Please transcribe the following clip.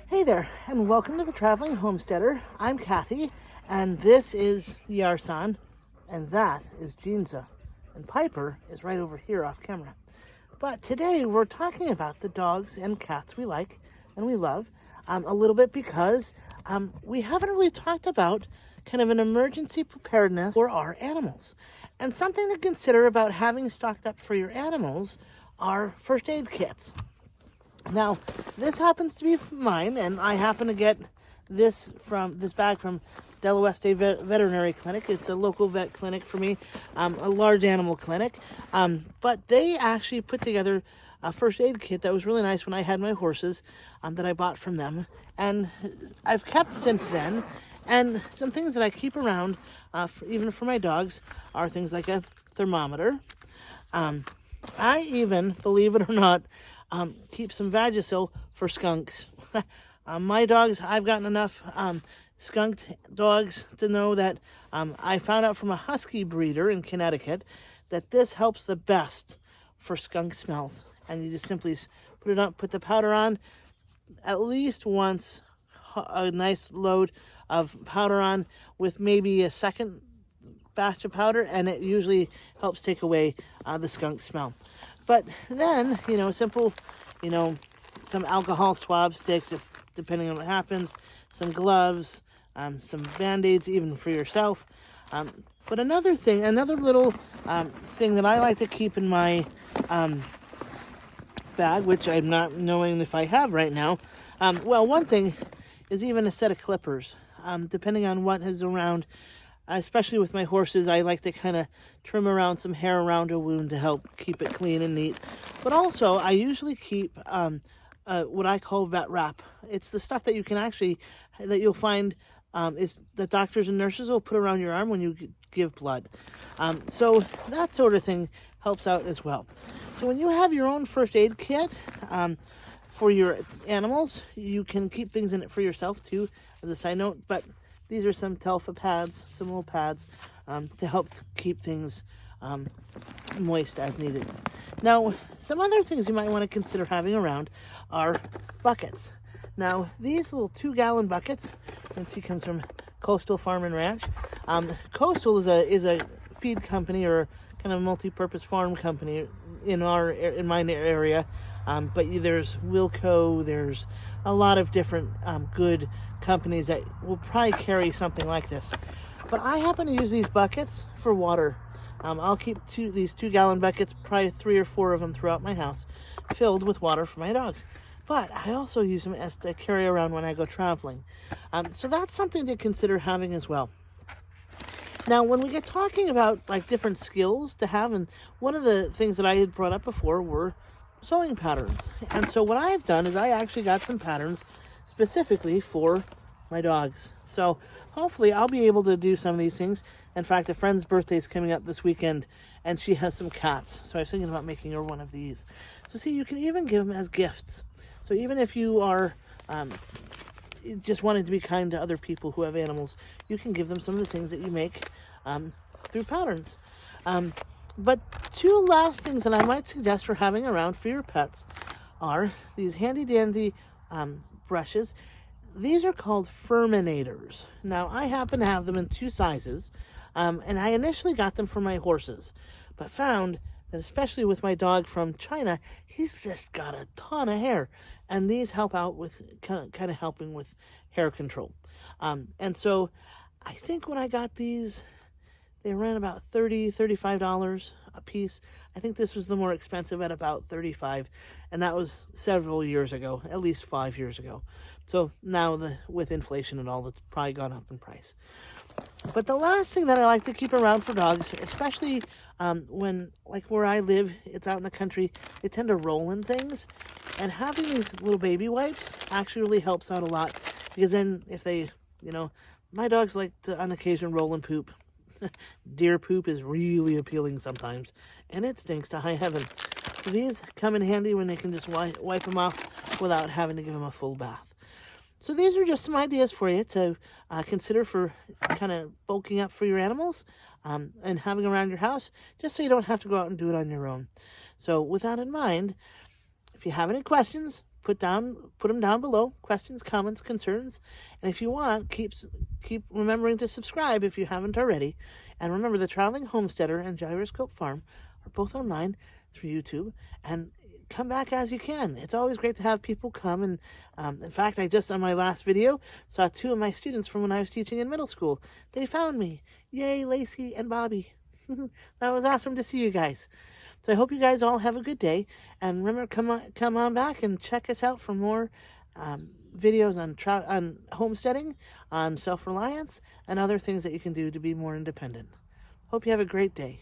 Hey there, and welcome to the Traveling Homesteader. I'm Kathy, and this is Yarsan, and that is Jeanza, and Piper is right over here off camera. But today we're talking about the dogs and cats we like and we love a little bit because we haven't really talked about kind of an emergency preparedness for our animals. And something to consider about having stocked up for your animals are first aid kits. Now, this happens to be mine, and I happen to get this bag from Delaweste Veterinary Clinic. It's a local vet clinic for me, a large animal clinic. But they actually put together a first aid kit that was really nice when I had my horses that I bought from them. And I've kept since then. And some things that I keep around, even for my dogs, are things like a thermometer. I even, believe it or not, keep some Vagisil for skunks. My dogs, I've gotten enough skunked dogs to know that I found out from a husky breeder in Connecticut that this helps the best for skunk smells. And you just simply put it on, put the powder on at least once, a nice load of powder on with maybe a second batch of powder, and it usually helps take away the skunk smell. But then, simple, some alcohol swab sticks, depending on what happens, some gloves, some Band-Aids even for yourself. But another little thing that I like to keep in my bag, which I'm not knowing if I have right now, one thing is even a set of clippers. Depending on what is around, especially with my horses, I like to kind of trim around some hair around a wound to help keep it clean and neat. But also, I usually keep what I call vet wrap. It's the stuff that you'll find is that doctors and nurses will put around your arm when you give blood. So that sort of thing helps out as well. So when you have your own first aid kit for your animals, you can keep things in it for yourself too, as a side note. But these are some Telfa pads, some little pads to help keep things moist as needed. Now, some other things you might want to consider having around are buckets. Now, these little 2-gallon buckets, you can see comes from Coastal Farm and Ranch. Coastal is a feed company or kind of multi-purpose farm company in my area. But there's Wilco, there's a lot of different good companies that will probably carry something like this. But I happen to use these buckets for water. I'll keep these 2-gallon buckets, probably 3 or 4 of them throughout my house, filled with water for my dogs. But I also use them as to carry around when I go traveling. So that's something to consider having as well. Now, when we get talking about like different skills to have, and one of the things that I had brought up before were sewing patterns. And so what I've done is I actually got some patterns specifically for my dogs. So hopefully I'll be able to do some of these things. In fact, a friend's birthday is coming up this weekend, and she has some cats. So I was thinking about making her one of these. So see, you can even give them as gifts. So even if you are just wanting to be kind to other people who have animals, you can give them some of the things that you make through patterns. But 2 last things that I might suggest for having around for your pets are these handy-dandy brushes. These are called Furminators. Now, I happen to have them in 2 sizes, and I initially got them for my horses, but found that especially with my dog from China, he's just got a ton of hair, and these help out with kind of helping with hair control. And so I think when I got these, they ran about $35 a piece. I think this was the more expensive at about $35, and that was several years ago, at least 5 years ago. So now with inflation and all, it's probably gone up in price. But the last thing that I like to keep around for dogs, especially when, like where I live, it's out in the country, they tend to roll in things. And having these little baby wipes actually really helps out a lot. Because then if they, my dogs like to on occasion roll and poop. Deer poop is really appealing sometimes, and it stinks to high heaven. So these come in handy when they can just wipe them off without having to give them a full bath. So these are just some ideas for you to consider for kind of bulking up for your animals and having around your house, just so you don't have to go out and do it on your own. So with that in mind, if you have any questions, put them down below. Questions, comments, concerns. And if you want, keep remembering to subscribe if you haven't already. And remember, The Traveling Homesteader and Gyroscope Farm are both online through YouTube. And come back as you can. It's always great to have people come. And in fact, I just, on my last video, saw 2 of my students from when I was teaching in middle school. They found me. Yay, Lacey and Bobby. That was awesome to see you guys. So I hope you guys all have a good day. And remember, come on back and check us out for more videos on homesteading, on self-reliance, and other things that you can do to be more independent. Hope you have a great day.